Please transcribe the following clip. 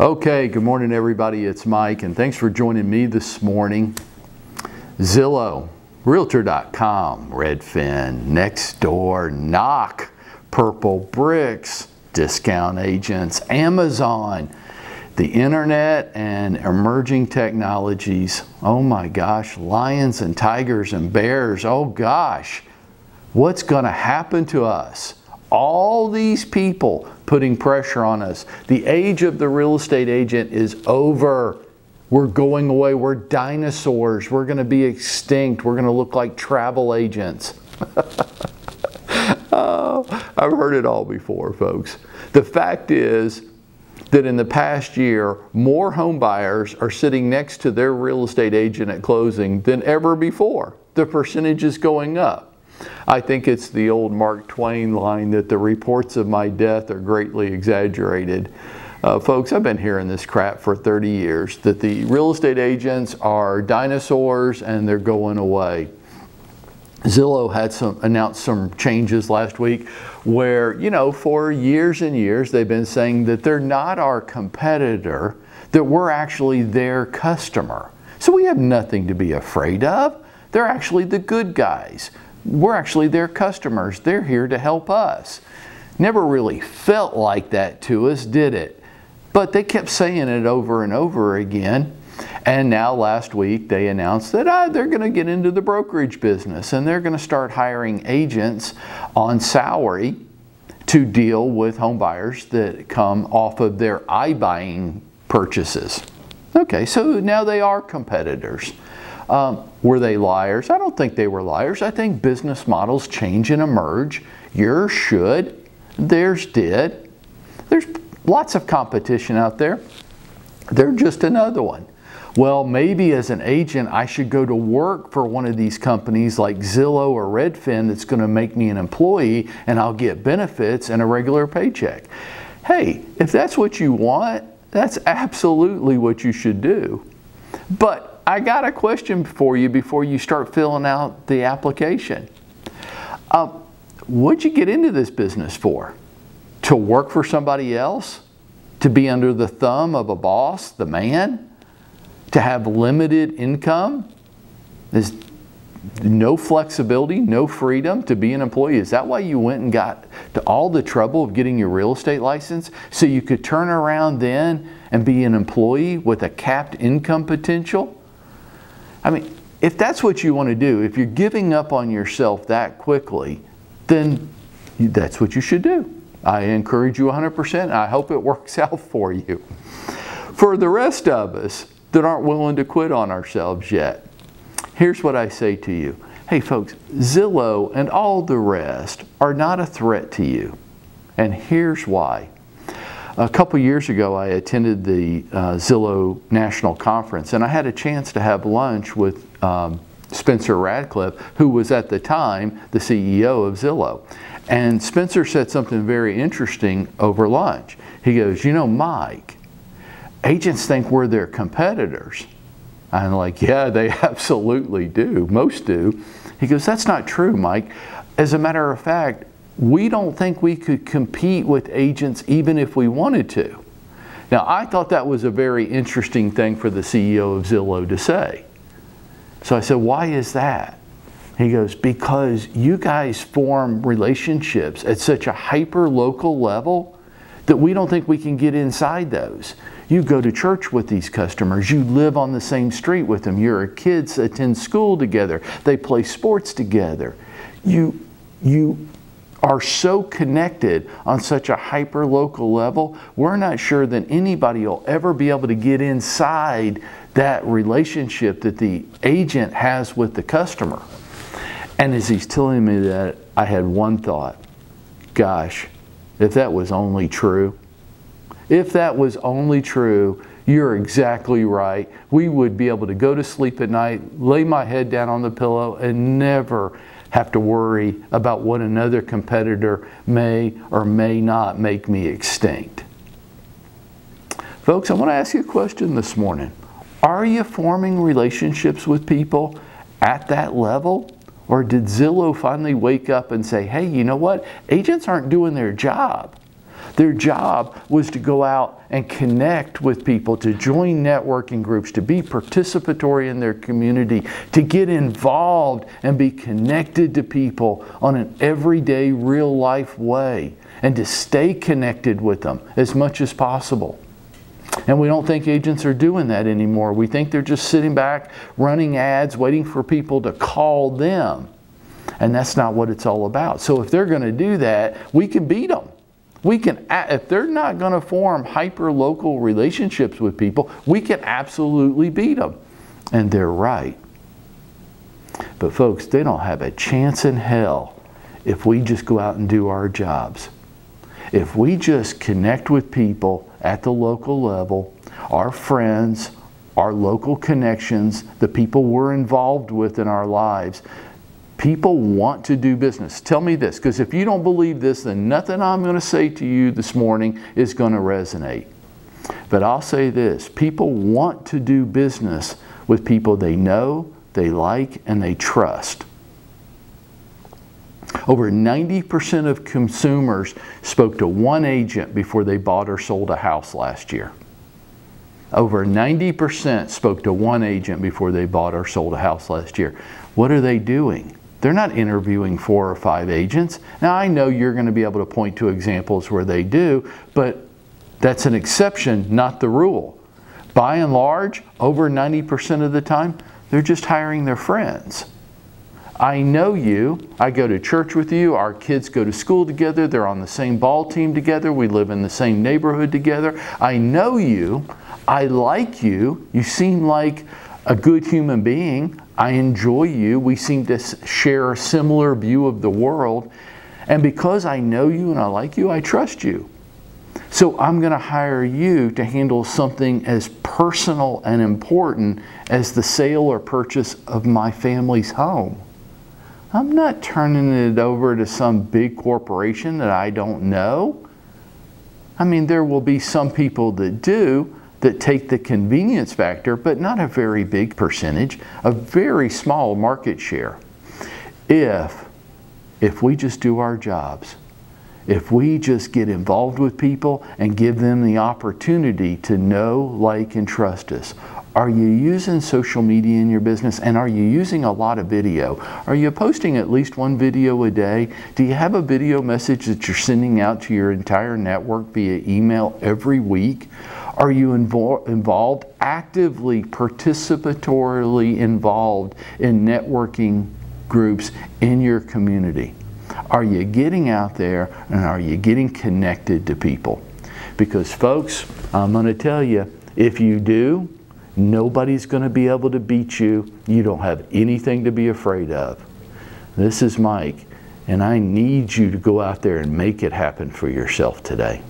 Okay, good morning everybody, it's Mike and thanks for joining me this morning. Zillow, Realtor.com, Redfin, Nextdoor, Knock, Purple Bricks, discount agents, Amazon, the internet and emerging technologies. Oh my gosh, lions and tigers and bears, oh gosh, what's gonna happen to us? All these people putting pressure on us. The age of the real estate agent is over. We're going away. We're dinosaurs. We're going to be extinct. We're going to look like travel agents. Oh, I've heard it all before, folks. The fact is that in the past year, more home buyers are sitting next to their real estate agent at closing than ever before. The percentage is going up. I think it's the old Mark Twain line that the reports of my death are greatly exaggerated. Folks, I've been hearing this crap for 30 years, that the real estate agents are dinosaurs and they're going away. Zillow had announced some changes last week where, you know, for years and years they've been saying that they're not our competitor, that we're actually their customer. So we have nothing to be afraid of. They're actually the good guys. We're actually their customers. They're here to help us. Never really felt like that to us, did it? But they kept saying it over and over again. And now last week they announced that they're going to get into the brokerage business and they're going to start hiring agents on salary to deal with home buyers that come off of their iBuying purchases. Okay, so now they are competitors. Were they liars? I don't think they were liars. I think business models change and emerge. Yours should. Theirs did. There's lots of competition out there. They're just another one. Well, maybe as an agent, I should go to work for one of these companies like Zillow or Redfin that's going to make me an employee and I'll get benefits and a regular paycheck. Hey, if that's what you want, that's absolutely what you should do. But I got a question for you before you start filling out the application. What'd you get into this business for? To work for somebody else? To be under the thumb of a boss, the man? To have limited income? There's no flexibility, no freedom to be an employee. Is that why you went and got to all the trouble of getting your real estate license? So you could turn around then and be an employee with a capped income potential? I mean, if that's what you want to do, if you're giving up on yourself that quickly, then that's what you should do. I encourage you 100%. I hope it works out for you. For the rest of us that aren't willing to quit on ourselves yet, here's what I say to you. Hey folks, Zillow and all the rest are not a threat to you. And here's why. A couple years ago, I attended the Zillow National Conference, and I had a chance to have lunch with Spencer Radcliffe, who was at the time the CEO of Zillow. And Spencer said something very interesting over lunch. He goes, you know, Mike, agents think we're their competitors. I'm like, yeah, they absolutely do. Most do. He goes, that's not true, Mike. As a matter of fact, we don't think we could compete with agents even if we wanted to. Now, I thought that was a very interesting thing for the CEO of Zillow to say. So I said, why is that? He goes, because you guys form relationships at such a hyper-local level that we don't think we can get inside those. You go to church with these customers. You live on the same street with them. Your kids attend school together. They play sports together. You are so connected on such a hyper-local level, we're not sure that anybody will ever be able to get inside that relationship that the agent has with the customer. And as he's telling me that, I had one thought. Gosh, if that was only true. If that was only true, you're exactly right. We would be able to go to sleep at night, lay my head down on the pillow, and never have to worry about what another competitor may or may not make me extinct. Folks, I want to ask you a question this morning. Are you forming relationships with people at that level? Or did Zillow finally wake up and say, hey, you know what? Agents aren't doing their job. Their job was to go out and connect with people, to join networking groups, to be participatory in their community, to get involved and be connected to people on an everyday, real life way, and to stay connected with them as much as possible. And we don't think agents are doing that anymore. We think they're just sitting back, running ads, waiting for people to call them. And that's not what it's all about. So if they're going to do that, we can beat them. We can, if they're not going to form hyper-local relationships with people, we can absolutely beat them. And they're right. But folks, they don't have a chance in hell if we just go out and do our jobs. If we just connect with people at the local level, our friends, our local connections, the people we're involved with in our lives, people want to do business. Tell me this, because if you don't believe this, then nothing I'm going to say to you this morning is going to resonate. But I'll say this, people want to do business with people they know, they like, and they trust. Over 90% of consumers spoke to one agent before they bought or sold a house last year. Over 90% spoke to one agent before they bought or sold a house last year. What are they doing? They're not interviewing 4 or 5 agents. Now, I know you're going to be able to point to examples where they do, but that's an exception, not the rule. By and large, over 90% of the time, they're just hiring their friends. I know you, I go to church with you, our kids go to school together, they're on the same ball team together, we live in the same neighborhood together. I know you, I like you, you seem like a good human being, I enjoy you, we seem to share a similar view of the world, and because I know you and I like you, I trust you. So I'm going to hire you to handle something as personal and important as the sale or purchase of my family's home. I'm not turning it over to some big corporation that I don't know. I mean, there will be some people that do, that take the convenience factor, but not a very big percentage, a very small market share. If we just do our jobs, if we just get involved with people and give them the opportunity to know, like, and trust us. Are you using social media in your business, and are you using a lot of video? Are you posting at least 1 video a day? Do you have a video message that you're sending out to your entire network via email every week? Are you involved, actively, participatorily involved in networking groups in your community? Are you getting out there, and are you getting connected to people? Because folks, I'm going to tell you, if you do, nobody's going to be able to beat you. You don't have anything to be afraid of. This is Mike, and I need you to go out there and make it happen for yourself today.